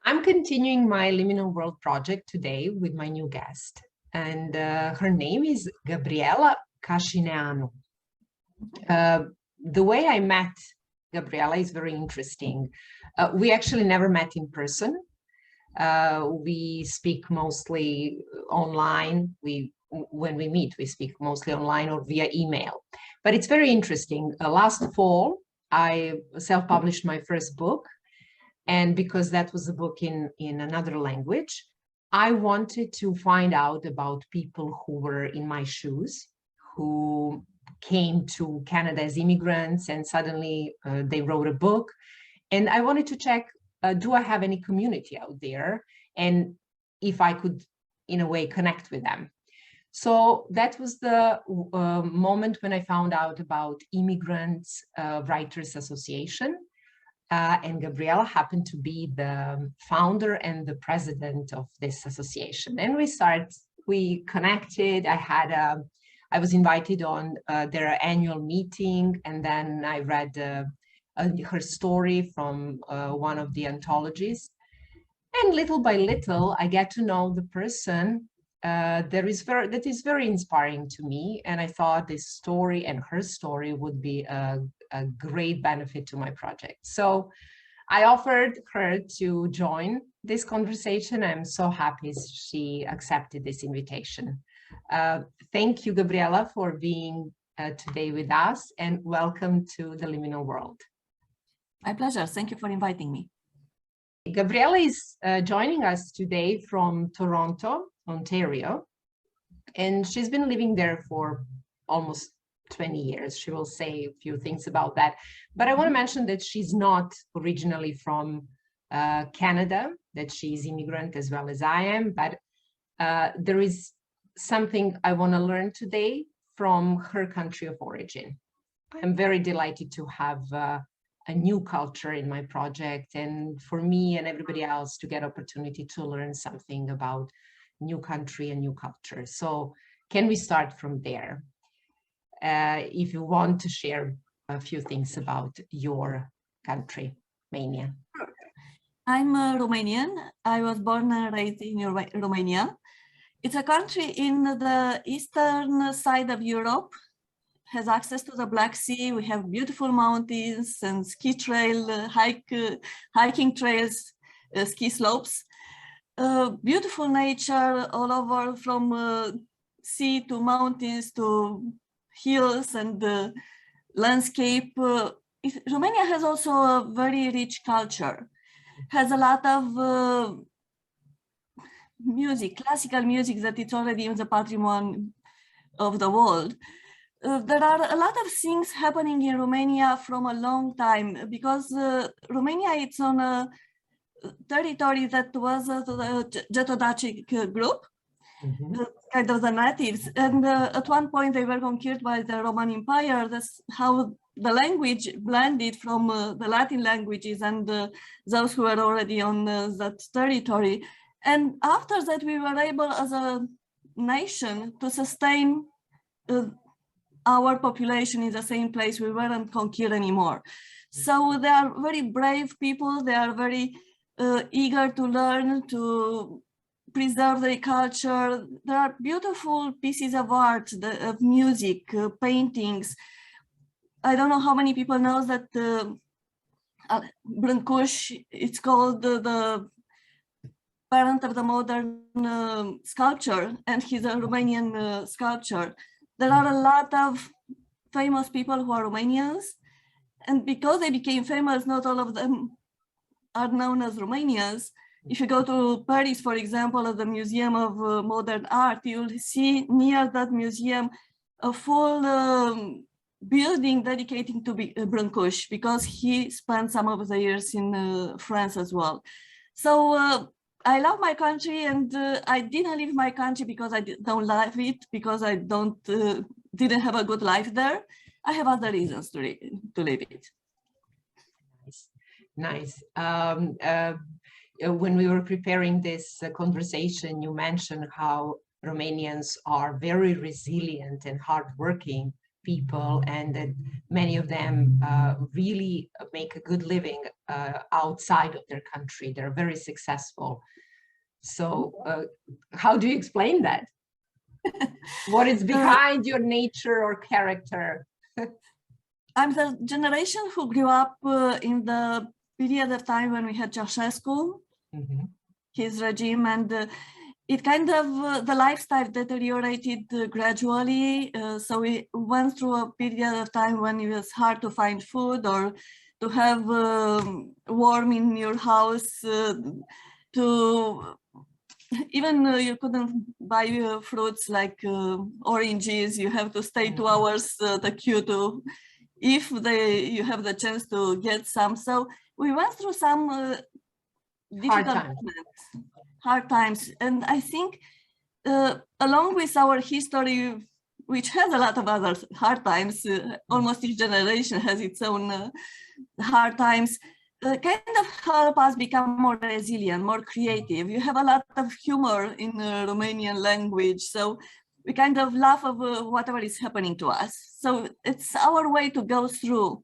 I'm continuing my Liminal World project today with my new guest, and her name is Gabriela Casineanu. The way I met Gabriela is very interesting. We actually never met in person. We speak mostly online. When we meet, we speak mostly online or via email. But it's very interesting. Last fall, I self-published my first book. And because that was a book in another language, I wanted to find out about people who were in my shoes, who came to Canada as immigrants and suddenly they wrote a book. And I wanted to check, do I have any community out there? And if I could, in a way, connect with them. So that was the moment when I found out about Immigrants Writers Association. And Gabriela happened to be the founder and the president of this association. And we connected. I was invited on their annual meeting, and then I read her story from one of the anthologies. And little by little, I get to know the person that is very inspiring to me. And I thought this story and her story would be a great benefit to my project. So I offered her to join this conversation. I'm so happy she accepted this invitation. Thank you, Gabriela, for being today with us, and welcome to the Liminal World. My pleasure. Thank you for inviting me. Gabriela is joining us today from Toronto, Ontario, and she's been living there for almost 20 years. She will say a few things about that. But I want to mention that she's not originally from Canada, that she's immigrant as well as I am, but there is something I want to learn today from her country of origin. I'm very delighted to have a new culture in my project, and for me and everybody else to get opportunity to learn something about new country and new culture. So can we start from there? If you want to share a few things about your country, Romania. I'm Romanian. I was born and raised in Romania. It's a country in the eastern side of Europe, has access to the Black Sea. We have beautiful mountains and ski trail, hiking trails, ski slopes. Beautiful nature all over, from sea to mountains to hills and landscape. Romania has also a very rich culture, has a lot of music, classical music, that it's already in the patrimony of the world. There are a lot of things happening in Romania from a long time, because Romania, it's on a territory that was the Ćećez-Sekulic group, kind of the natives, and at one point they were conquered by the Roman Empire. That's how the language blended from the Latin languages and those who were already on that territory. And after that, we were able as a nation to sustain our population in the same place. We weren't conquered anymore. So they are very brave people. They are very eager to learn, to preserve their culture. There are beautiful pieces of art, of music, paintings. I don't know how many people know that Brâncuș, it's called the parent of the modern sculpture, and he's a Romanian sculptor. There are a lot of famous people who are Romanians, and because they became famous, not all of them are known as Romanians. If you go to Paris, for example, at the Museum of Modern Art, you'll see near that museum a full building dedicated to Brâncuș, because he spent some of the years in France as well. So I love my country, and I didn't leave my country because I don't love it, because I didn't have a good life there. I have other reasons to leave it. Nice. When we were preparing this conversation, you mentioned how Romanians are very resilient and hardworking people, and that many of them really make a good living outside of their country. They're very successful. So how do you explain that? What is behind your nature or character? I'm the generation who grew up in the period of time when we had Ceausescu, his regime, and it kind of, the lifestyle deteriorated gradually. So we went through a period of time when it was hard to find food or to have warm in your house, to even you couldn't buy fruits like oranges. You have to stay 2 hours the queue to, if you have the chance to get some. So we went through some difficult hard times. And I think along with our history, which has a lot of other hard times, almost each generation has its own hard times, kind of help us become more resilient, more creative. You have a lot of humor in Romanian language, so we kind of laugh of whatever is happening to us. So it's our way to go through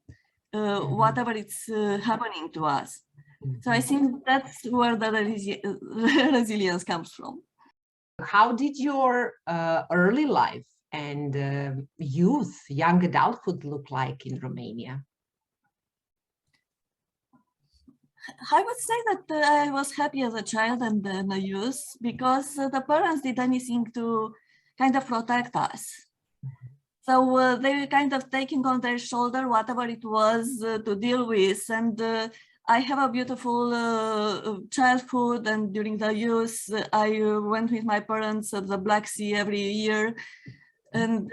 whatever is happening to us. So I think that's where the resilience comes from. How did your early life and youth, young adulthood look like in Romania? I would say that I was happy as a child and a youth because the parents did anything to kind of protect us. So they were kind of taking on their shoulder whatever it was to deal with. And I have a beautiful childhood, and during the youth, I went with my parents to the Black Sea every year. And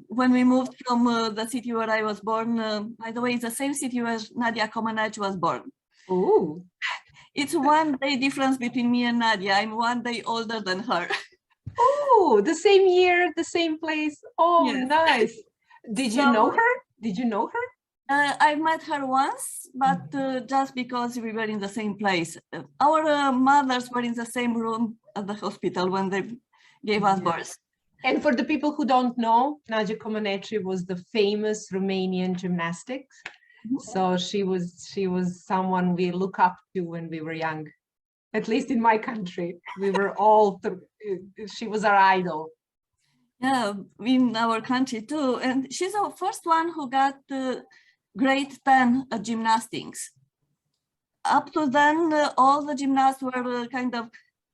when we moved from the city where I was born, by the way, it's the same city where Nadia Comaneci was born. Ooh. It's 1 day difference between me and Nadia. I'm 1 day older than her. Oh, the same year, the same place. Oh, yes. Nice. Did you know her? Did you know her? I met her once, but just because we were in the same place. Our mothers were in the same room at the hospital when they gave us birth. And for the people who don't know, Nadia Comaneci was the famous Romanian gymnastics. So she was someone we look up to when we were young, at least in my country. We were all, she was our idol. Yeah, in our country too. And she's the first one who got grade 10 at gymnastics. Up to then, all the gymnasts were kind of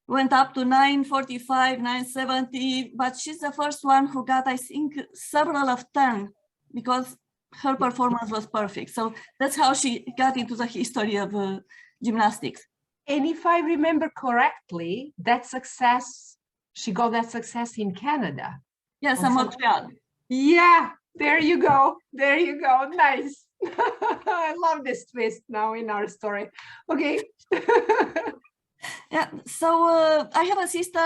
went up to 945, 970, but she's the first one who got, I think, several of 10 because her performance was perfect. So that's how she got into the history of gymnastics. And if I remember correctly, that success, she got that success in Canada. Yes, in Montreal. Yeah, there you go. There you go. Nice. I love this twist now in our story. Okay. Yeah, so I have a sister.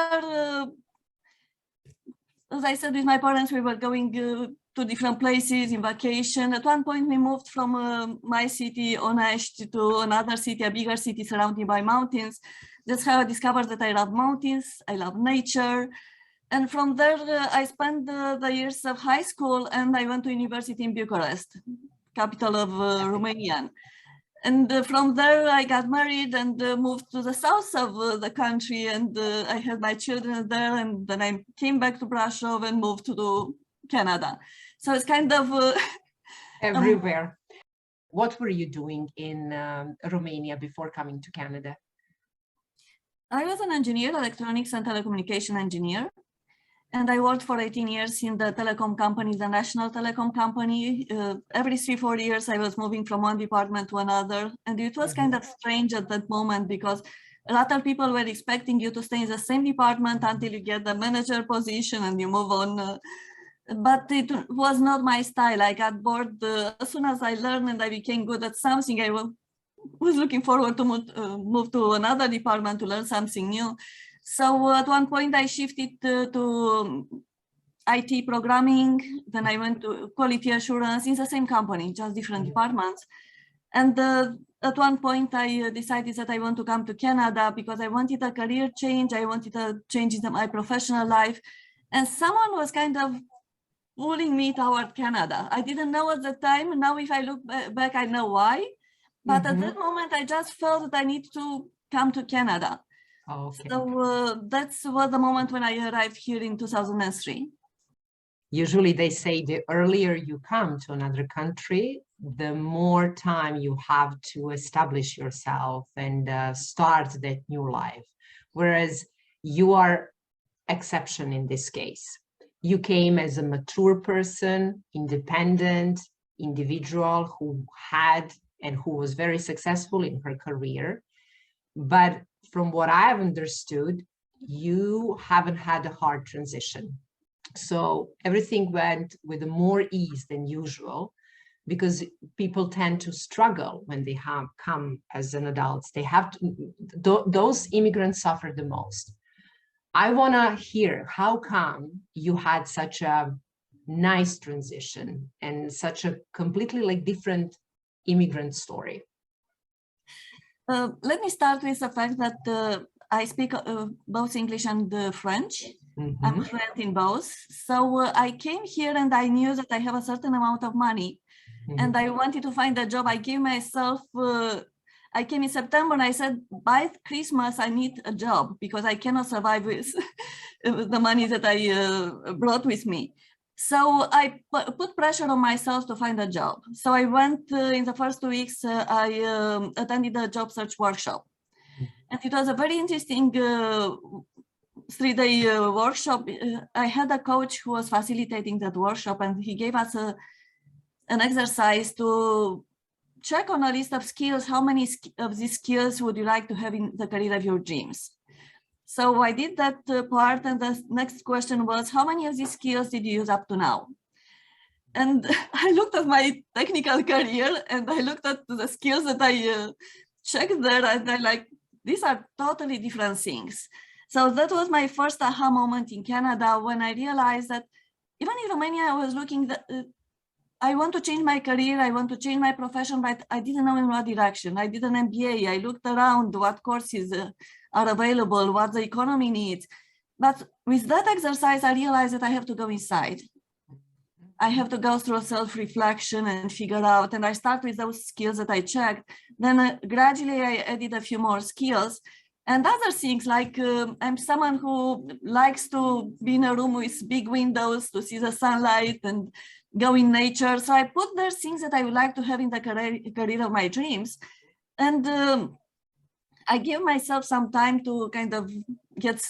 As I said, with my parents, we were going to different places in vacation. At one point, we moved from my city, Onești, to another city, a bigger city surrounded by mountains. That's how I discovered that I love mountains, I love nature. And from there, I spent the years of high school, and I went to university in Bucharest, capital of Romania. And from there, I got married and moved to the south of the country, and I had my children there, and then I came back to Brașov and moved to Canada. So it's kind of everywhere. What were you doing in Romania before coming to Canada? I was an engineer, electronics and telecommunication engineer. And I worked for 18 years in the telecom company, the national telecom company. Every 3-4 years, I was moving from one department to another. And it was kind of strange at that moment because a lot of people were expecting you to stay in the same department until you get the manager position and you move on. But it was not my style. I got bored as soon as I learned and I became good at something. I was looking forward to move to another department to learn something new. So at one point I shifted to IT programming, then I went to quality assurance in the same company, just different departments. And at one point I decided that I want to come to Canada because I wanted a career change, I wanted a change in my professional life. And someone was kind of pulling me toward Canada. I didn't know at the time. Now, if I look back, I know why. But at that moment, I just felt that I need to come to Canada. Okay. So that was the moment when I arrived here in 2003. Usually they say the earlier you come to another country, the more time you have to establish yourself and start that new life. Whereas you are exception in this case. You came as a mature person, independent individual who had and who was very successful in her career. But from what I've understood, you haven't had a hard transition. So everything went with more ease than usual, because people tend to struggle when they have come as an adult. They have to, those immigrants suffer the most. I want to hear how come you had such a nice transition and such a completely like different immigrant story. Let me start with the fact that I speak both English and French. I'm fluent in both. So I came here and I knew that I have a certain amount of money and I wanted to find a job. I gave myself, I came in September and I said, by Christmas, I need a job because I cannot survive with the money that I brought with me. So I put pressure on myself to find a job. So I went in the first 2 weeks, I attended a job search workshop. And it was a very interesting 3-day workshop. I had a coach who was facilitating that workshop, and he gave us an exercise to check on a list of skills. How many of these skills would you like to have in the career of your dreams? So I did that part, and the next question was, how many of these skills did you use up to now? And I looked at my technical career and I looked at the skills that I checked there, and I like, these are totally different things. So that was my first aha moment in Canada, when I realized that even in Romania, I was looking that I want to change my career, I want to change my profession, but I didn't know in what direction. I did an MBA, I looked around what courses are available, what the economy needs. But with that exercise, I realized that I have to go inside. I have to go through self-reflection and figure out, and I start with those skills that I checked. Then gradually I added a few more skills and other things, like I'm someone who likes to be in a room with big windows to see the sunlight and go in nature. So I put there things that I would like to have in the career of my dreams. And I give myself some time to kind of get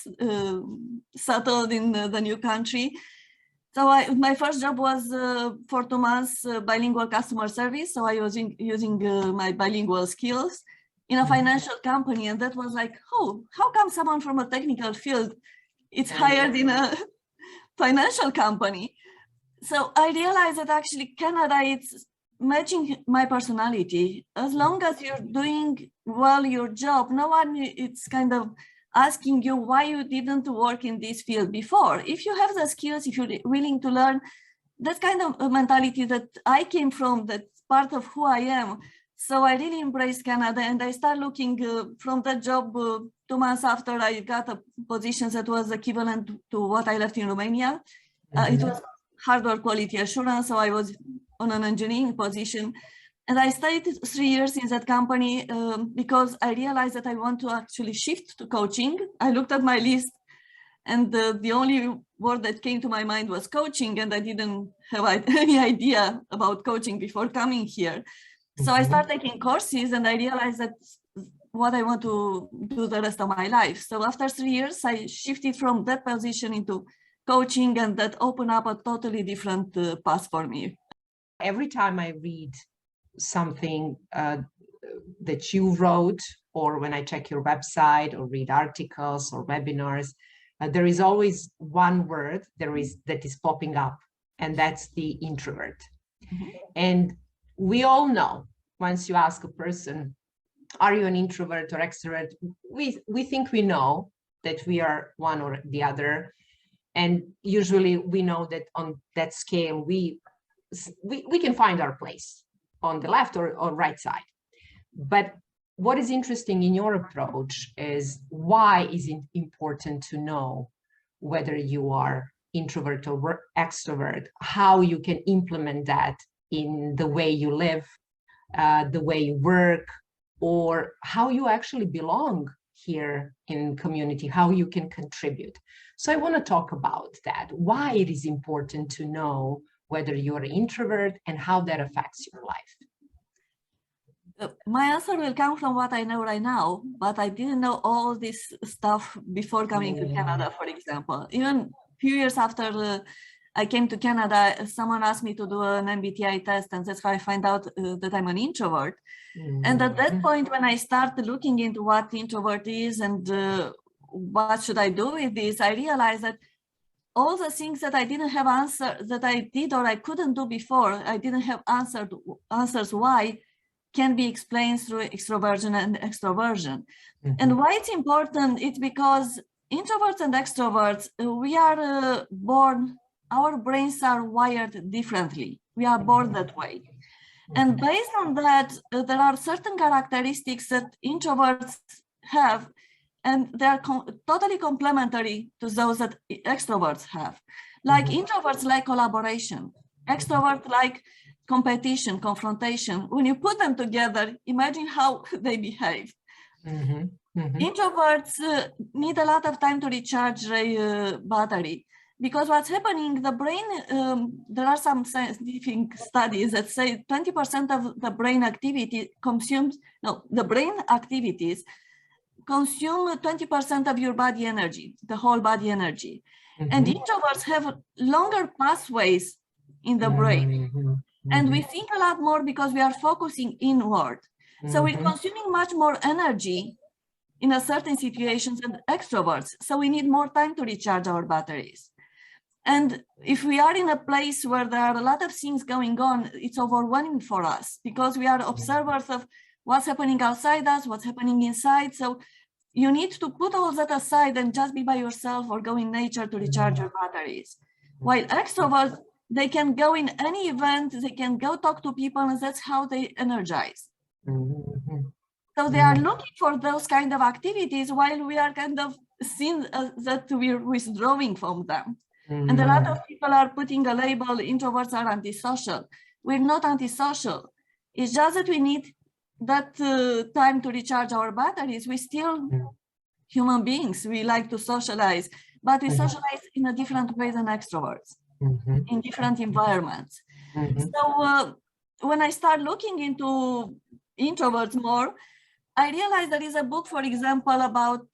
settled in the new country. So my first job was for 2 months bilingual customer service. So I was using my bilingual skills in a financial company. And that was like, oh, how come someone from a technical field is hired in a financial company? So I realized that actually Canada, it's matching my personality. As long as you're doing well your job, no one it's kind of asking you why you didn't work in this field before. If you have the skills, if you're willing to learn, that's kind of a mentality that I came from, that's part of who I am. So I really embraced Canada, and I started looking from that job 2 months after I got a position that was equivalent to what I left in Romania. It was hardware quality assurance, so I was on an engineering position. And I stayed 3 years in that company because I realized that I want to actually shift to coaching. I looked at my list, and the only word that came to my mind was coaching, and I didn't have any idea about coaching before coming here. So I started taking courses, and I realized that's what I want to do the rest of my life. So after 3 years, I shifted from that position into coaching, and that opened up a totally different path for me. Every time I read something that you wrote, or when I check your website or read articles or webinars, there is always one word that is popping up, and that's the introvert. And we all know, once you ask a person, are you an introvert or extrovert? We think we know that we are one or the other. And usually we know that on that scale, we can find our place on the left or right side. But what is interesting in your approach is, why is it important to know whether you are introvert or extrovert, how you can implement that in the way you live, the way you work, or how you actually belong here in community, how you can contribute. So I want to talk about that, why it is important to know whether you're an introvert and how that affects your life. My answer will come from what I know right now, but I didn't know all this stuff before coming to Canada, for example. Even a few years after I came to Canada, someone asked me to do an MBTI test, and that's how I find out that I'm an introvert. And at that point, when I started looking into what introvert is and what should I do with this, I realized that all the things that I didn't have that I did or I couldn't do before, I didn't have answers why, can be explained through extroversion and extroversion. And why it's important, it's because introverts and extroverts, we are born, our brains are wired differently. We are born that way. And based on that, there are certain characteristics that introverts have, and they are totally complementary to those that extroverts have. Like introverts like collaboration, extroverts like competition, confrontation. When you put them together, imagine how they behave. Introverts need a lot of time to recharge their battery, because what's happening, the brain, there are some scientific studies that say 20% of the brain activity the brain activities consume 20% of your body energy, the whole body energy. And introverts have longer pathways in the brain. And we think a lot more because we are focusing inward. So we're consuming much more energy in a certain situations than extroverts. So we need more time to recharge our batteries. And if we are in a place where there are a lot of things going on, it's overwhelming for us because we are observers of what's happening outside us, what's happening inside. So you need to put all that aside and just be by yourself or go in nature to recharge your batteries. While extroverts, they can go in any event, they can go talk to people, and that's how they energize. So they are looking for those kind of activities while we are kind of seeing that we're withdrawing from them. And a lot of people are putting a label, introverts are antisocial. We're not antisocial. It's just that we need that time to recharge our batteries. We're still human beings. We like to socialize, but we socialize in a different way than extroverts. In different environments. So when I start looking into introverts more, I realized there is a book, for example, about,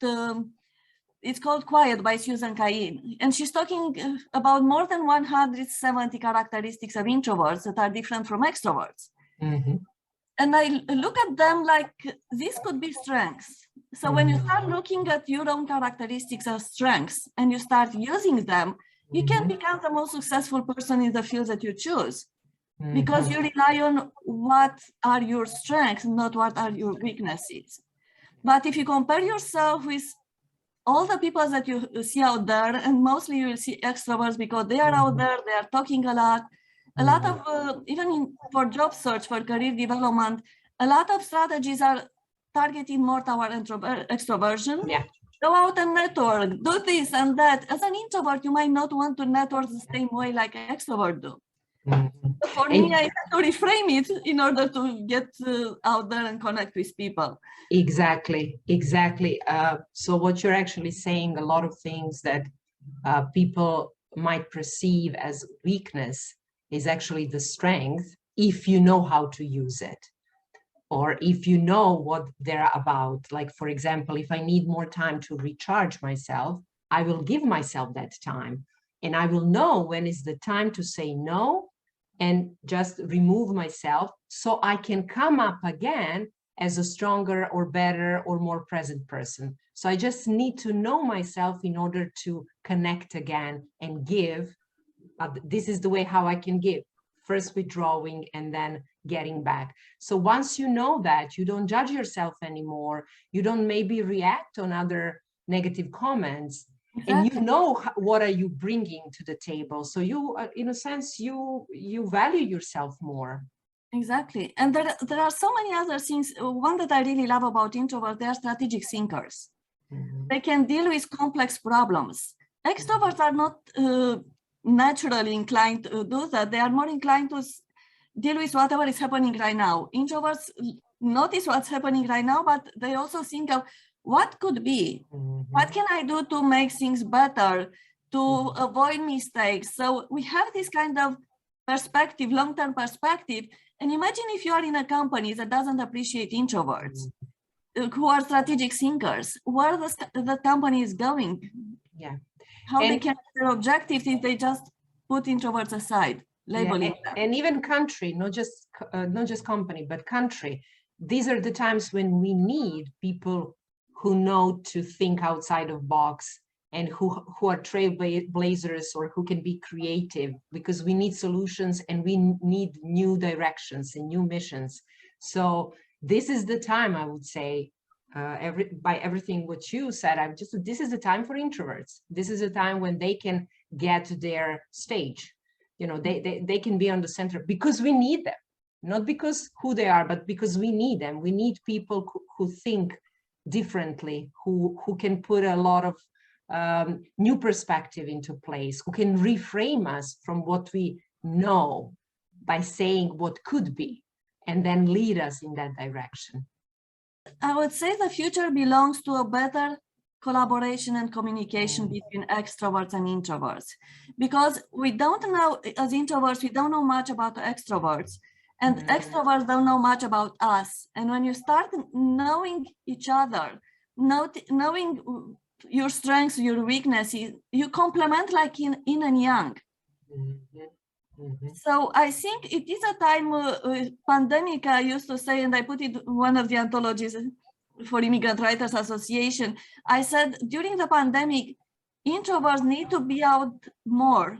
it's called Quiet by Susan Cain. And she's talking about more than 170 characteristics of introverts that are different from extroverts. And I look at them like this could be strengths. So when you start looking at your own characteristics as strengths and you start using them, you can become the most successful person in the field that you choose because you rely on what are your strengths, not what are your weaknesses. But if you compare yourself with all the people that you see out there, and mostly you will see extroverts because they are out there, they are talking a lot of, even for job search, for career development, a lot of strategies are targeting more toward extroversion. Go out and network, do this and that. As an introvert, you might not want to network the same way like an extrovert do. For me, I have to reframe it in order to get out there and connect with people. Exactly. So what you're actually saying, a lot of things that people might perceive as weakness is actually the strength if you know how to use it. Or if you know what they're about. Like, for example, if I need more time to recharge myself, I will give myself that time. And I will know when is the time to say no and just remove myself so I can come up again as a stronger or better or more present person. So I just need to know myself in order to connect again and give. This is the way how I can give. First withdrawing and then getting back. So once you know that, you don't judge yourself anymore. You don't maybe react on other negative comments. And you know what are you bringing to the table. So you, in a sense, you value yourself more. Exactly. And there are so many other things. One that I really love about introverts, they are strategic thinkers. They can deal with complex problems extroverts are not naturally inclined to do that. They are more inclined to deal with whatever is happening right now. Introverts notice what's happening right now, but they also think of what could be. What can I do to make things better, to avoid mistakes? So we have this kind of perspective, long-term perspective. And imagine if you are in a company that doesn't appreciate introverts, who are strategic thinkers, where the company is going. Yeah. How they can have their objectives if they just put introverts aside, labeling them. And even country, not just company, but country. These are the times when we need people who know to think outside of box and who are trailblazers or who can be creative, because we need solutions and we need new directions and new missions. So this is the time, I would say, by everything what you said, this is the time for introverts. This is a time when they can get to their stage. You know, they can be on the center because we need them, not because who they are, but because we need them. We need people who think differently, who can put a lot of new perspective into place, who can reframe us from what we know by saying what could be, and then lead us in that direction. I would say the future belongs to a better collaboration and communication between extroverts and introverts, because we don't know, as introverts, we don't know much about extroverts, and extroverts don't know much about us. And when you start knowing each other, knowing your strengths, your weaknesses, you complement like yin and yang. So I think it is a time, pandemic, I used to say, and I put it in one of the anthologies for Immigrant Writers Association. I said, during the pandemic, introverts need to be out more.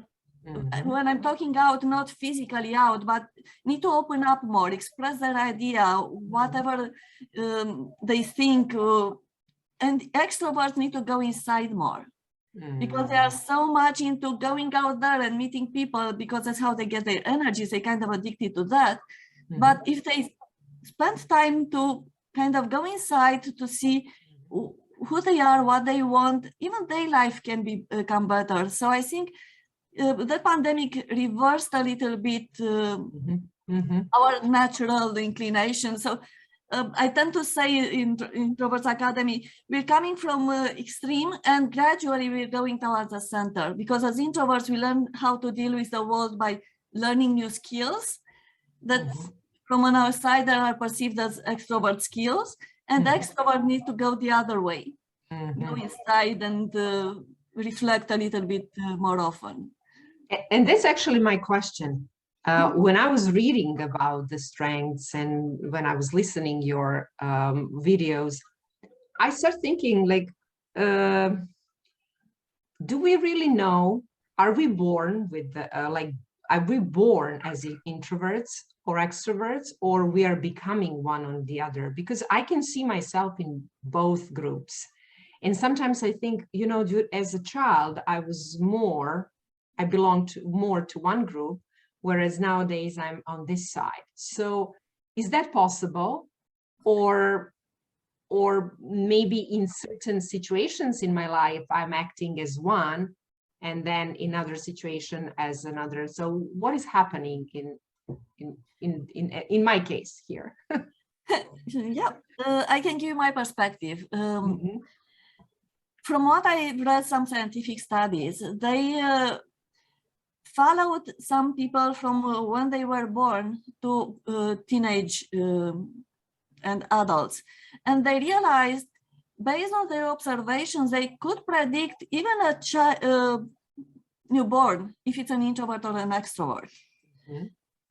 When I'm talking out, not physically out, but need to open up more, express their idea, whatever they think. And extroverts need to go inside more. Because they are so much into going out there and meeting people, because that's how they get their energies. They kind of addicted to that. But if they spend time to kind of go inside to see who they are, what they want, even their life can become better. So I think the pandemic reversed a little bit our natural inclination. So I tend to say in Introverts Academy, we're coming from extreme and gradually we're going towards the center, because as introverts, we learn how to deal with the world by learning new skills that from an outsider are perceived as extrovert skills, and the extrovert need to go the other way, go inside and reflect a little bit more often. And that's actually my question. When I was reading about the strengths and when I was listening your videos, I started thinking, like, do we really know? Are we born with the, are we born as introverts or extroverts, or we are becoming one or the other? Because I can see myself in both groups. And sometimes I think, you know, as a child, I belonged more to one group, whereas nowadays I'm on this side. So is that possible? Or maybe in certain situations in my life, I'm acting as one, and then in other situation as another. So what is happening in my case here? Yeah, I can give you my perspective. From what I read, some scientific studies, they followed some people from when they were born to teenage and adults. And they realized, based on their observations, they could predict even a newborn, if it's an introvert or an extrovert.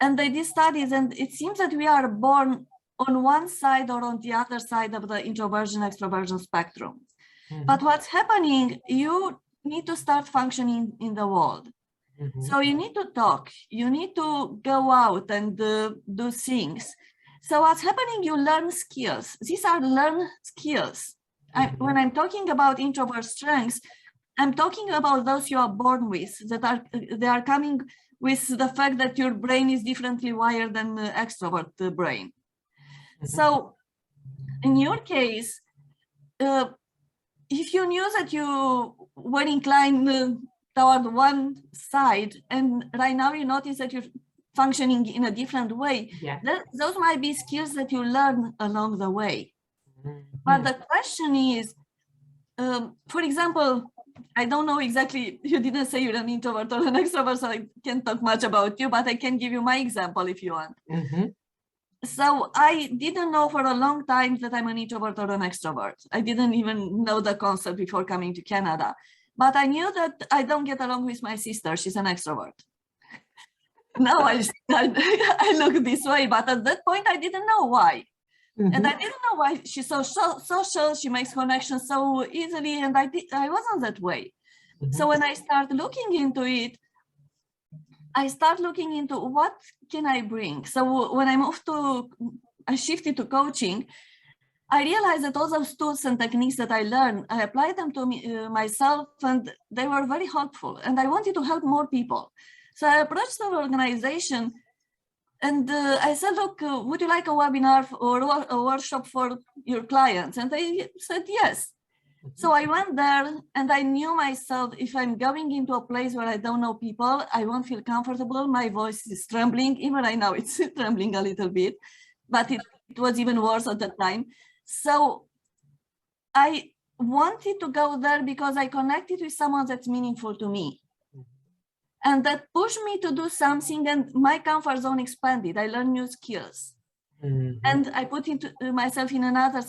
And they did studies, and it seems that we are born on one side or on the other side of the introversion-extroversion spectrum. But what's happening, you need to start functioning in the world. So you need to talk, you need to go out and do things. So what's happening, you learn skills. These are learned skills. When I'm talking about introvert strengths, I'm talking about those you are born with, they are coming with the fact that your brain is differently wired than the extrovert brain. So in your case, if you knew that you were inclined toward one side, and right now you notice that you're functioning in a different way, yeah. Those might be skills that you learn along the way. Mm-hmm. But the question is, for example, I don't know exactly, you didn't say you're an introvert or an extrovert, so I can't talk much about you, but I can give you my example if you want. Mm-hmm. So I didn't know for a long time that I'm an introvert or an extrovert. I didn't even know the concept before coming to Canada. But I knew that I don't get along with my sister. She's an extrovert. Now I look this way, but at that point I didn't know why. Mm-hmm. And I didn't know why she's so social, she makes connections so easily, and I wasn't that way. Mm-hmm. So when I start looking into it, I start looking into what can I bring. So when I shifted to coaching, I realized that all those tools and techniques that I learned, I applied them to myself, and they were very helpful. And I wanted to help more people. So I approached the organization and I said, look, would you like a webinar or a workshop for your clients? And they said yes. So I went there and I knew myself, if I'm going into a place where I don't know people, I won't feel comfortable. My voice is trembling. Even right now, it's trembling a little bit, but it was even worse at that time. So I wanted to go there because I connected with someone that's meaningful to me. And that pushed me to do something, and my comfort zone expanded. I learned new skills. Mm-hmm. And I put myself in another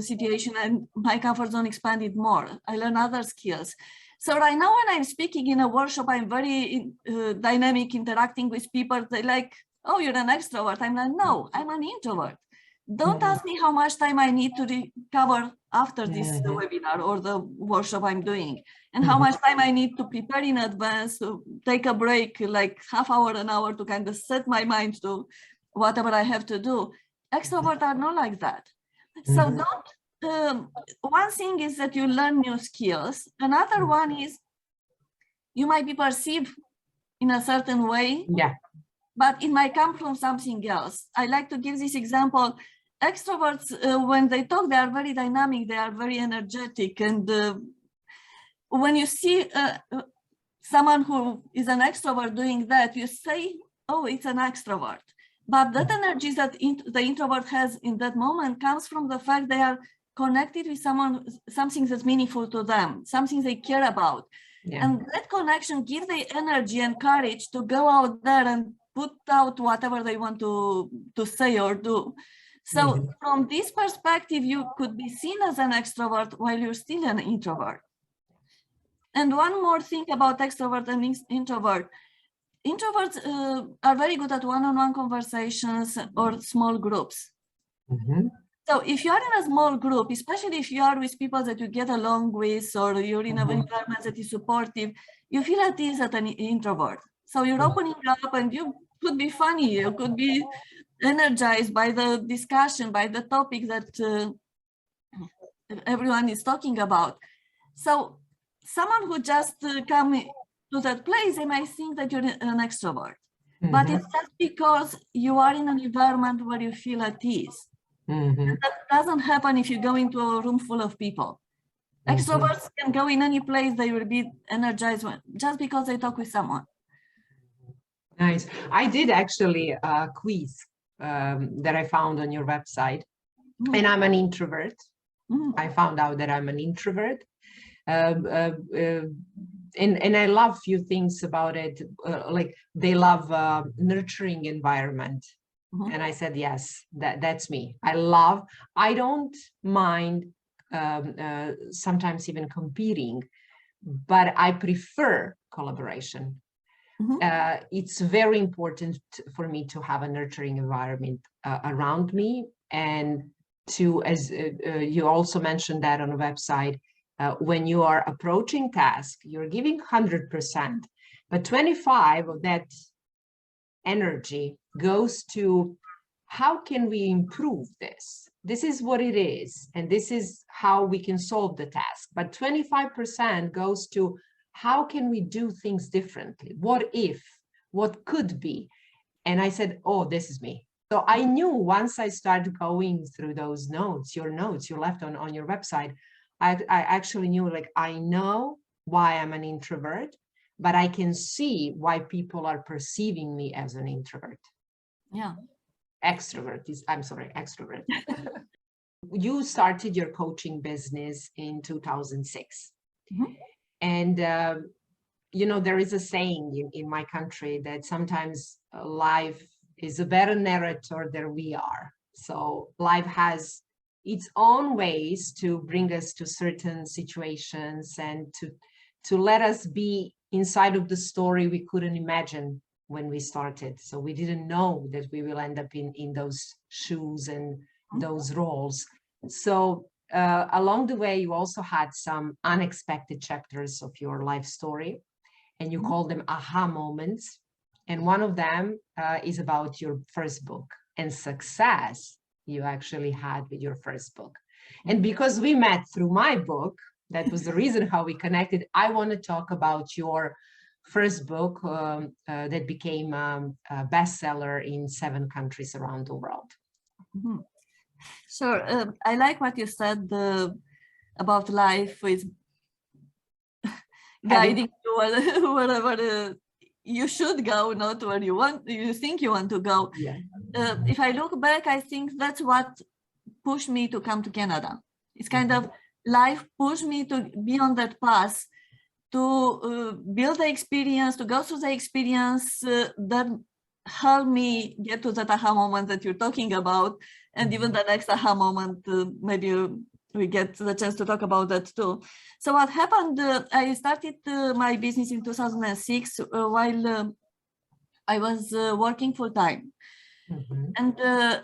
situation, and my comfort zone expanded more. I learned other skills. So right now when I'm speaking in a workshop, I'm very dynamic, interacting with people. They're like, oh, you're an extrovert. I'm like, no, I'm an introvert. Don't ask me how much time I need to recover after this webinar or the workshop I'm doing, and how much time I need to prepare in advance, to take a break, like half hour, an hour, to kind of set my mind to whatever I have to do. Extroverts are not like that. So one thing is that you learn new skills. Another one is you might be perceived in a certain way, but it might come from something else. I like to give this example. Extroverts, when they talk, they are very dynamic, they are very energetic. And when you see someone who is an extrovert doing that, you say, oh, it's an extrovert. But that energy that the introvert has in that moment comes from the fact they are connected with something that's meaningful to them, something they care about. And that connection gives the energy and courage to go out there and put out whatever they want to say or do. So from this perspective, you could be seen as an extrovert while you're still an introvert. And one more thing about extrovert and introvert. Introverts are very good at one-on-one conversations or small groups. So if you are in a small group, especially if you are with people that you get along with, or you're in an environment that is supportive, you feel at ease as an introvert. So you're opening up, and you could be funny, you could be energized by the discussion, by the topic that everyone is talking about. So someone who just come to that place, they might think that you're an extrovert, but it's just because you are in an environment where you feel at ease. That doesn't happen if you go into a room full of people. Extroverts can go in any place, they will be energized just because they talk with someone. Nice. I did actually a quiz that I found on your website, and I'm an introvert. I found out that I'm an introvert. And I love few things about it, like they love nurturing environment. And I said, yes, that's me. I don't mind sometimes even competing, but I prefer collaboration. It's very important for me to have a nurturing environment around me, and to, as you also mentioned that on the website, when you are approaching task, you're giving 100%, but 25 of that energy goes to how can we improve this? This is what it is, and this is how we can solve the task. But 25% goes to how can we do things differently? What if? What could be? And I said, oh, this is me. So I knew once I started going through those notes, your notes you left on your website, I actually knew, like, I know why I'm an introvert, but I can see why people are perceiving me as an introvert. Yeah. Extrovert. You started your coaching business in 2006. Mm-hmm. And, there is a saying in my country that sometimes life is a better narrator than we are. So life has its own ways to bring us to certain situations and to let us be inside of the story we couldn't imagine when we started. So we didn't know that we will end up in those shoes and those roles. So along the way, you also had some unexpected chapters of your life story, and you call them aha moments. And one of them is about your first book and success you actually had with your first book. And because we met through my book, that was the reason how we connected. I want to talk about your first book that became a bestseller in 7 countries around the world. Mm-hmm. Sure. I like what you said about life is guiding you wherever you should go, not where you think you want to go. Yeah. If I look back, I think that's what pushed me to come to Canada. It's kind of life pushed me to be on that path, to build the experience, to go through the experience that helped me get to that aha moment that you're talking about. And even the next aha moment, maybe we get the chance to talk about that too. So what happened, I started my business in 2006 while I was working full time. And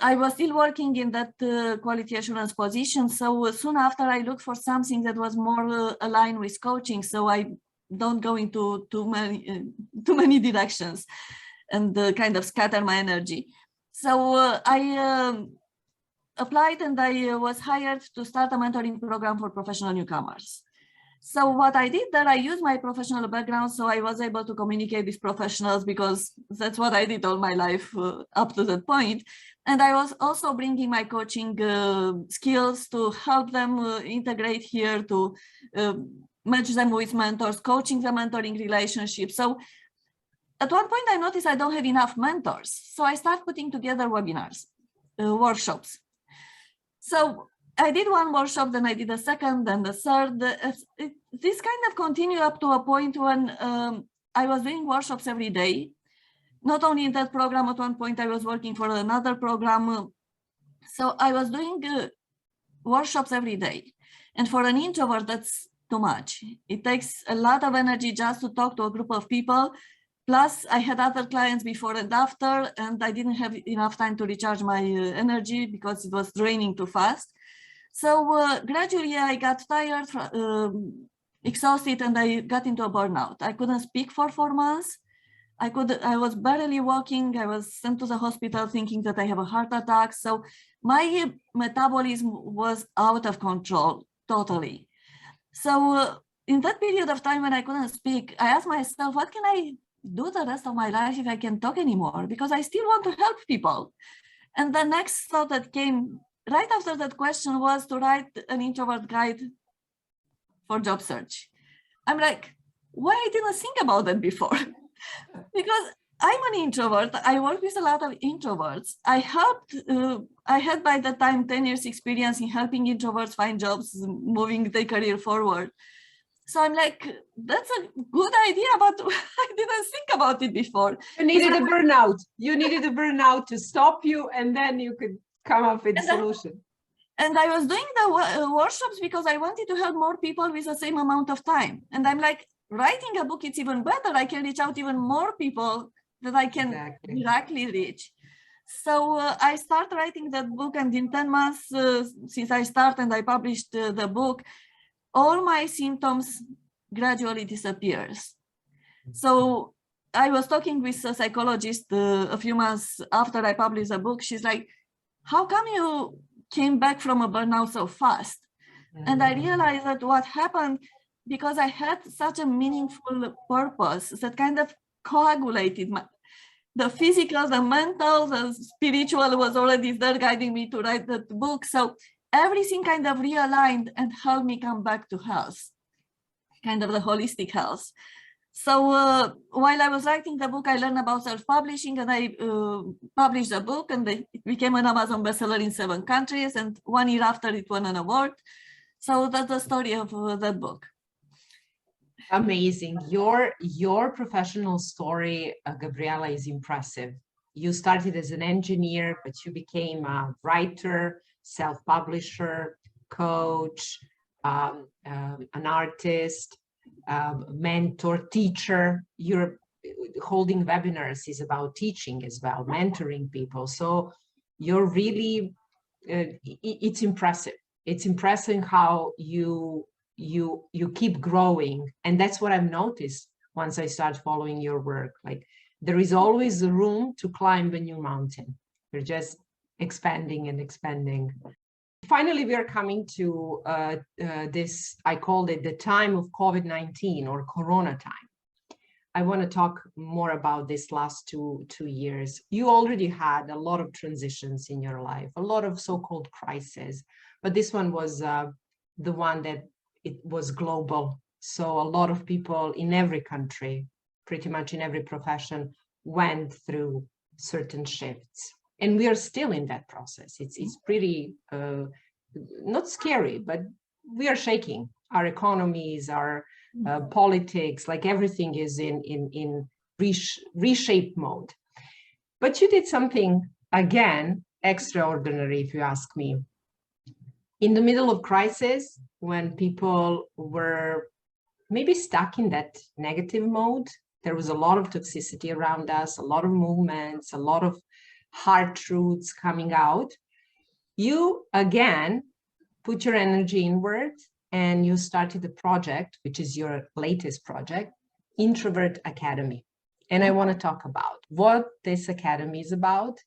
I was still working in that quality assurance position. So soon after, I looked for something that was more aligned with coaching. So I don't go into too many directions and kind of scatter my energy. So I applied and I was hired to start a mentoring program for professional newcomers. So what I did there, I used my professional background, so I was able to communicate with professionals because that's what I did all my life up to that point. And I was also bringing my coaching skills to help them integrate here, to match them with mentors, coaching the mentoring relationship. So at one point I noticed I don't have enough mentors. So I started putting together webinars, workshops. So I did one workshop, then I did a second, then the third. This kind of continued up to a point when I was doing workshops every day. Not only in that program, at one point I was working for another program. So I was doing workshops every day. And for an introvert, that's too much. It takes a lot of energy just to talk to a group of people. Plus, I had other clients before and after, and I didn't have enough time to recharge my energy because it was draining too fast. So gradually I got tired, exhausted, and I got into a burnout. I couldn't speak for 4 months. I was barely walking. I was sent to the hospital thinking that I have a heart attack. So my metabolism was out of control, totally. So in that period of time when I couldn't speak, I asked myself, what can I do the rest of my life if I can't talk anymore? Because I still want to help people. And the next thought that came right after that question was to write an introvert guide for job search. I'm like, why I didn't think about that before? Because I'm an introvert. I work with a lot of introverts. I had by that time 10 years experience in helping introverts find jobs, moving their career forward. So I'm like, that's a good idea, but I didn't think about it before. You needed a burnout. You needed a burnout to stop you, and then you could come up with a solution. And I was doing the workshops because I wanted to help more people with the same amount of time. And I'm like, writing a book, it's even better. I can reach out even more people that I can directly reach. So I started writing that book, and in 10 months since I started and I published the book, all my symptoms gradually disappears. So I was talking with a psychologist a few months after I published the book. She's like, how come you came back from a burnout so fast? And I realized that what happened, because I had such a meaningful purpose that kind of coagulated the physical, the mental, the spiritual was already there guiding me to write that book. So everything kind of realigned and helped me come back to health, kind of the holistic health. So while I was writing the book, I learned about self-publishing, and I published the book, and it became an Amazon bestseller in 7 countries. And 1 year after, it won an award. So that's the story of that book. Amazing. Your professional story, Gabriela, is impressive. You started as an engineer, but you became a writer, self-publisher, coach, an artist, mentor, teacher. You're holding webinars is about teaching as well, mentoring people. So you're really, it's impressive. It's impressive how you keep growing. And that's what I've noticed once I start following your work. Like, there is always room to climb a new mountain. You're just expanding and expanding. Finally, we are coming to this, I called it the time of COVID-19 or Corona time. I want to talk more about this last two years. You already had a lot of transitions in your life, a lot of so-called crises, but this one was the one that it was global. So a lot of people in every country, pretty much in every profession, went through certain shifts. And we are still in that process. It's pretty, not scary, but we are shaking. Our economies, our politics, like everything is in reshape mode. But you did something, again, extraordinary, if you ask me. In the middle of crisis, when people were maybe stuck in that negative mode, there was a lot of toxicity around us, a lot of movements, a lot of hard truths coming out. You, again, put your energy inward and you started a project, which is your latest project, Introvert Academy. And I want to talk about what this academy is about,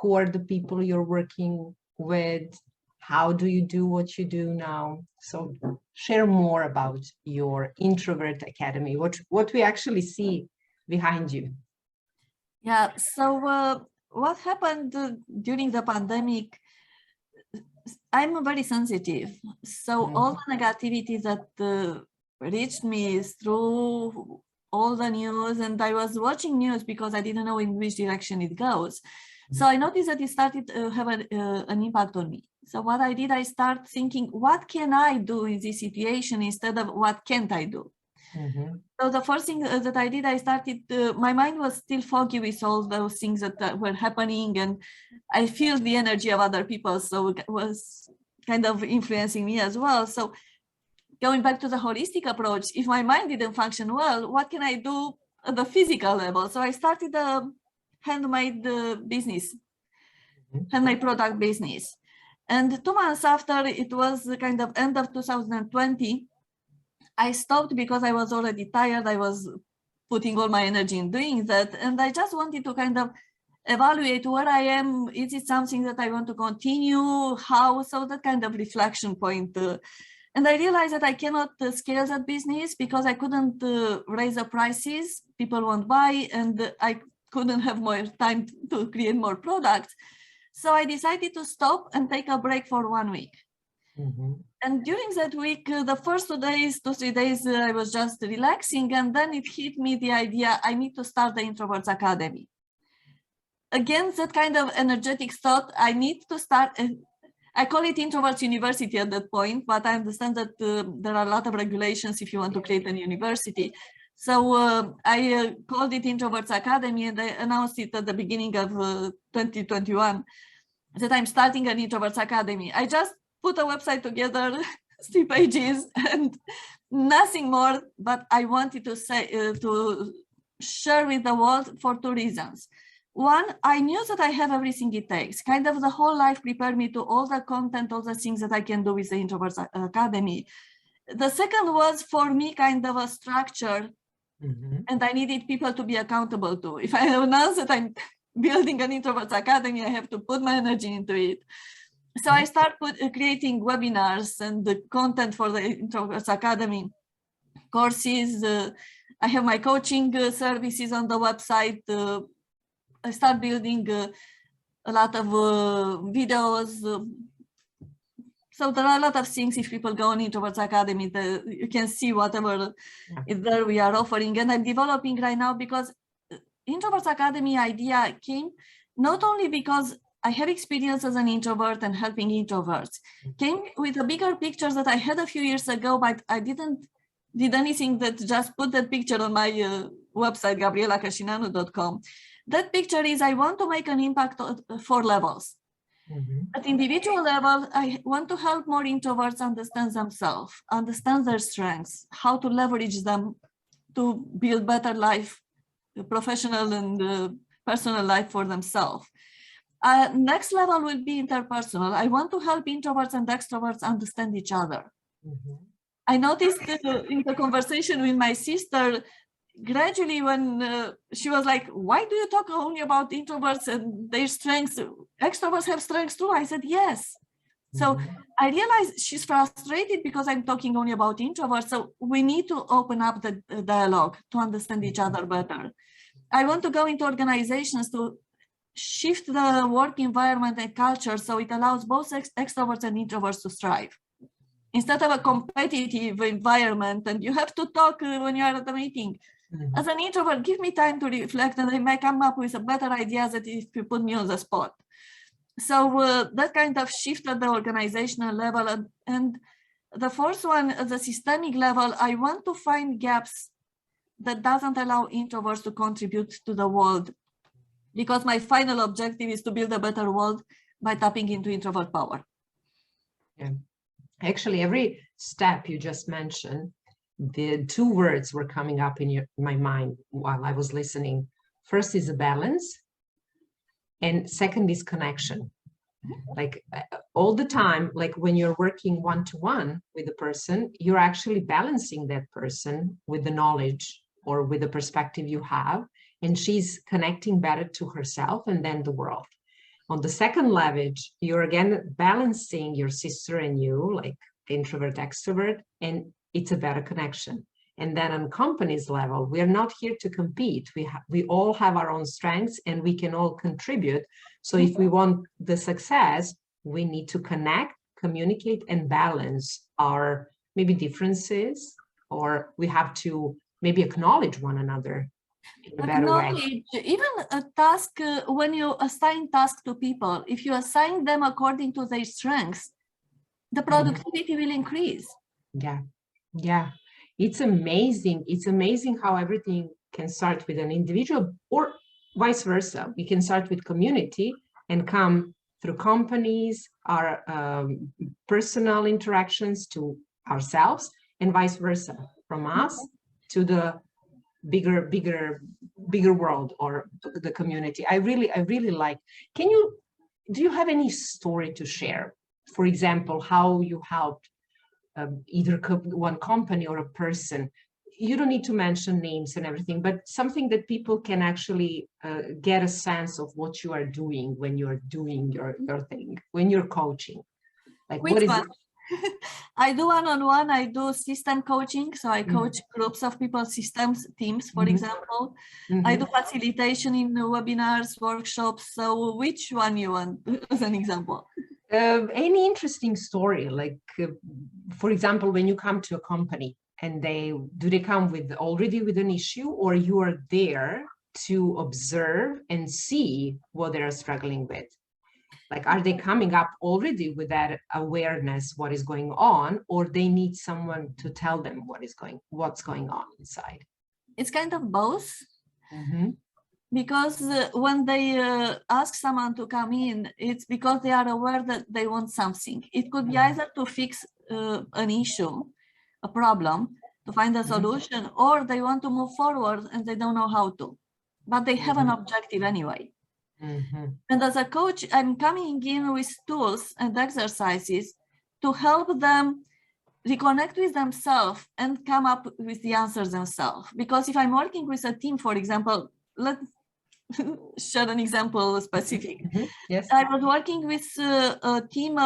who are the people you're working with, how do you do what you do now? So share more about your Introvert Academy, what we actually see behind you. Yeah, so what happened during the pandemic, I'm very sensitive. So all the negativity that reached me through all the news, and I was watching news because I didn't know in which direction it goes. So I noticed that it started to have an impact on me. So what I did, I started thinking, what can I do in this situation instead of what can't I do? So the first thing that I did, I started, my mind was still foggy with all those things that were happening, and I feel the energy of other people. So it was kind of influencing me as well. So going back to the holistic approach, if my mind didn't function well, what can I do at the physical level? So I started a handmade business, handmade product business. And 2 months after, it was kind of end of 2020, I stopped because I was already tired. I was putting all my energy in doing that. And I just wanted to kind of evaluate where I am. Is it something that I want to continue? How? So that kind of reflection point. And I realized that I cannot scale that business because I couldn't raise the prices. People won't buy, and I couldn't have more time to create more products. So I decided to stop and take a break for 1 week. And during that week, the first 2 days, 2-3 days, I was just relaxing. And then it hit me the idea, I need to start the Introverts Academy. Again, that kind of energetic thought, I need to start. I call it Introverts University at that point, but I understand that there are a lot of regulations if you want to create a university. So I called it Introverts Academy, and I announced it at the beginning of 2021 that I'm starting an Introverts Academy. I just put a website together, 3 pages, and nothing more. But I wanted to say to share with the world for 2 reasons. One, I knew that I have everything it takes. Kind of the whole life prepared me to all the content, all the things that I can do with the Introverts Academy. The second was for me kind of a structure, and I needed people to be accountable to. If I announce that I'm building an Introverts Academy, I have to put my energy into it. So I started creating webinars and the content for the Introverts Academy courses. I have my coaching services on the website. I start building a lot of videos, So there are a lot of things. If people go on Introverts Academy, you can see whatever is there we are offering. And I'm developing right now because Introverts Academy idea came not only because I have experience as an introvert and helping introverts, came with a bigger picture that I had a few years ago, but I didn't did anything that just put that picture on my website, gabrielacasineanu.com. That picture is I want to make an impact on 4 levels. At individual level, I want to help more introverts understand themselves, understand their strengths, how to leverage them to build better life, professional and personal life for themselves. Next level will be interpersonal. I want to help introverts and extroverts understand each other. I noticed in the conversation with my sister, gradually when she was like, why do you talk only about introverts and their strengths? Extroverts have strengths too. I said, yes. So I realized she's frustrated because I'm talking only about introverts. So we need to open up the dialogue to understand each other better. I want to go into organizations to shift the work environment and culture so it allows both extroverts and introverts to thrive. Instead of a competitive environment and you have to talk when you are at a meeting. As an introvert, give me time to reflect and I might come up with a better idea than if you put me on the spot. So that kind of shift at the organizational level. And the fourth one, at the systemic level, I want to find gaps that doesn't allow introverts to contribute to the world, because my final objective is to build a better world by tapping into introvert power. Yeah. Actually, every step you just mentioned, the 2 words were coming up in my mind while I was listening. First is a balance, and second is connection. Like all the time, like when you're working one-to-one with a person, you're actually balancing that person with the knowledge or with the perspective you have, and she's connecting better to herself and then the world. On the second level, you're again balancing your sister and you, like introvert, extrovert, and it's a better connection. And then on company's level, we are not here to compete. We all have our own strengths and we can all contribute. So if we want the success, we need to connect, communicate, and balance our maybe differences, or we have to maybe acknowledge one another in a better way. Even a task, when you assign tasks to people, if you assign them according to their strengths, the productivity will increase. Yeah. It's amazing. It's amazing how everything can start with an individual or vice versa. We can start with community and come through companies, our personal interactions to ourselves, and vice versa, from us to the bigger world or the community. I really like. Do you have any story to share? For example, how you helped either one company or a person. You don't need to mention names and everything, but something that people can actually get a sense of what you are doing when you're doing your thing, when you're coaching. Like, which one? I do one-on-one, I do system coaching. So I coach groups of people, systems, teams, for example. I do facilitation in webinars, workshops. So which one you want as an example? Any interesting story, like, for example, when you come to a company and do they come already with an issue, or you are there to observe and see what they're struggling with? Like, are they coming up already with that awareness, what is going on, or they need someone to tell them what's going on inside? It's kind of both. Because when they ask someone to come in, it's because they are aware that they want something. It could be either to fix an issue, a problem, to find a solution, or they want to move forward and they don't know how to, but they have an objective anyway. And as a coach, I'm coming in with tools and exercises to help them reconnect with themselves and come up with the answers themselves. Because if I'm working with a team, for example, let's share an example specific. Yes. I was working with a team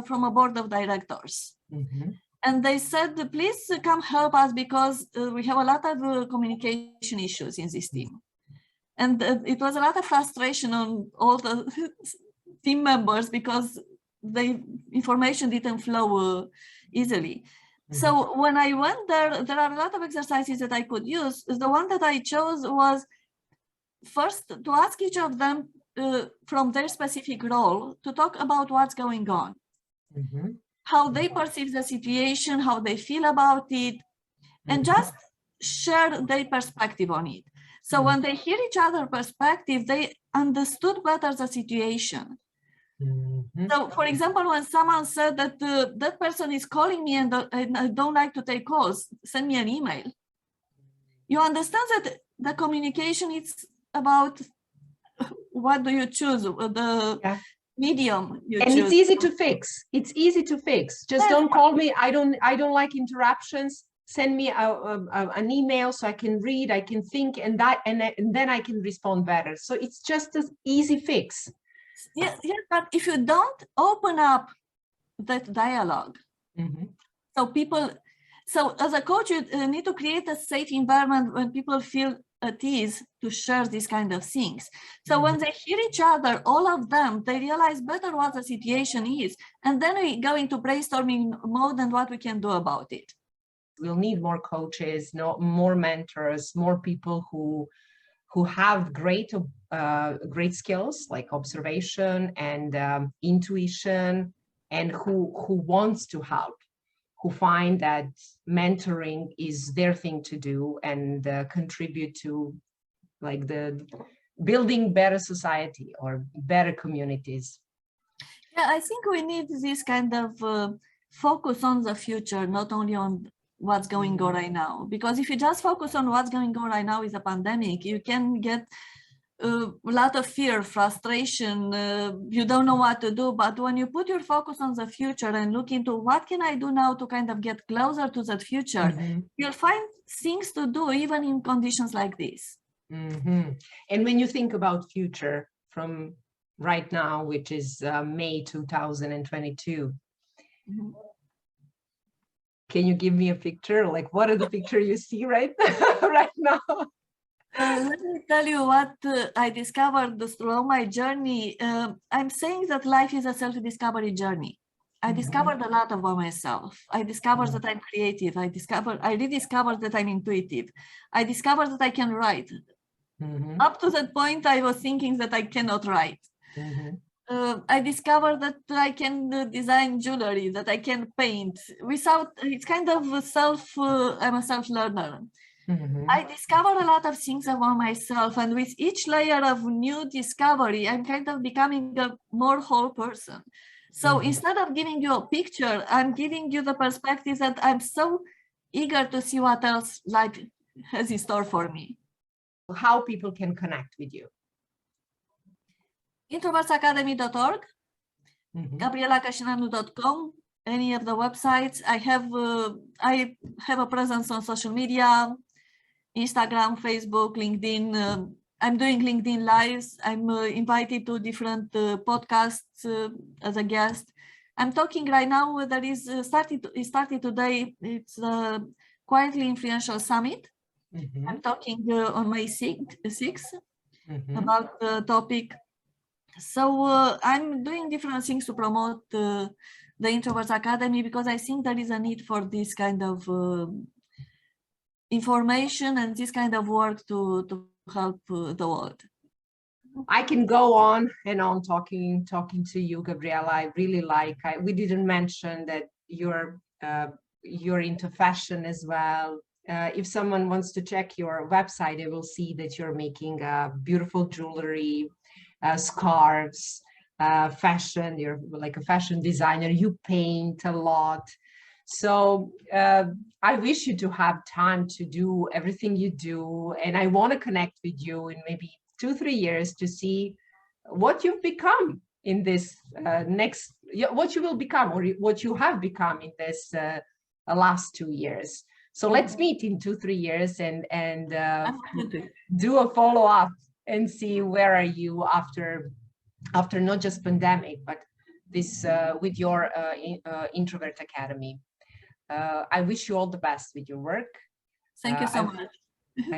from a board of directors. And they said, please come help us because we have a lot of communication issues in this team. And it was a lot of frustration on all the team members because the information didn't flow easily. So when I went there, there are a lot of exercises that I could use. The one that I chose was first to ask each of them from their specific role to talk about what's going on, how they perceive the situation, how they feel about it, and just share their perspective on it. So when they hear each other's perspective, they understood better the situation. So, for example, when someone said that that person is calling me and I don't like to take calls, send me an email. You understand that the communication is about what do you choose, the medium you choose. And it's easy to fix. It's easy to fix. Just don't call me. I don't like interruptions. Send me an email so I can read, I can think, and then I can respond better. So it's just an easy fix. Yes, but if you don't open up that dialogue, so as a coach, you need to create a safe environment when people feel at ease to share these kind of things. So when they hear each other, all of them, they realize better what the situation is, and then we go into brainstorming mode and what we can do about it. We'll need more coaches, more mentors, more people who have great skills like observation and intuition, and who wants to help, who find that mentoring is their thing to do and contribute to like the building better society or better communities. Yeah, I think we need this kind of focus on the future, not only on what's going on right now. Because if you just focus on what's going on right now with the pandemic, you can get a lot of fear, frustration, you don't know what to do. But when you put your focus on the future and look into what can I do now to kind of get closer to that future, you'll find things to do even in conditions like this. And when you think about future from right now, which is May 2022, can you give me a picture? Like, what are the picture you see right now? Let me tell you what I discovered throughout my journey. I'm saying that life is a self-discovery journey. I discovered a lot about myself. I discovered that I'm creative. I rediscovered that I'm intuitive. I discovered that I can write. Up to that point, I was thinking that I cannot write. I discovered that I can design jewelry, that I can paint without, it's kind of I'm a self-learner. I discovered a lot of things about myself, and with each layer of new discovery, I'm kind of becoming a more whole person. So instead of giving you a picture, I'm giving you the perspective that I'm so eager to see what else life has in store for me. How people can connect with you? Introvertsacademy.org, GabrielaCasineanu.com, any of the websites. I have a presence on social media, Instagram, Facebook, LinkedIn. I'm doing LinkedIn Lives. I'm invited to different podcasts as a guest. I'm talking right now, there is started today, it's a Quietly Influential Summit. I'm talking on May 6th about the topic. So I'm doing different things to promote the Introverts Academy, because I think there is a need for this kind of information and this kind of work to help the world. I can go on and on talking to you, Gabriela. I really we didn't mention that you're into fashion as well. If someone wants to check your website, they will see that you're making beautiful jewelry, scarves, fashion. You're like a fashion designer. You paint a lot. So I wish you to have time to do everything you do. And I want to connect with you in maybe 2-3 years to see what you've become in this what you will become, or what you have become in this last 2 years. So let's meet in 2-3 years and do a follow-up and see where are you after not just pandemic, but this with your Introvert Academy. I wish you all the best with your work. Thank you so much.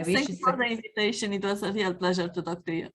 Thank you for the invitation. It was a real pleasure to talk to you.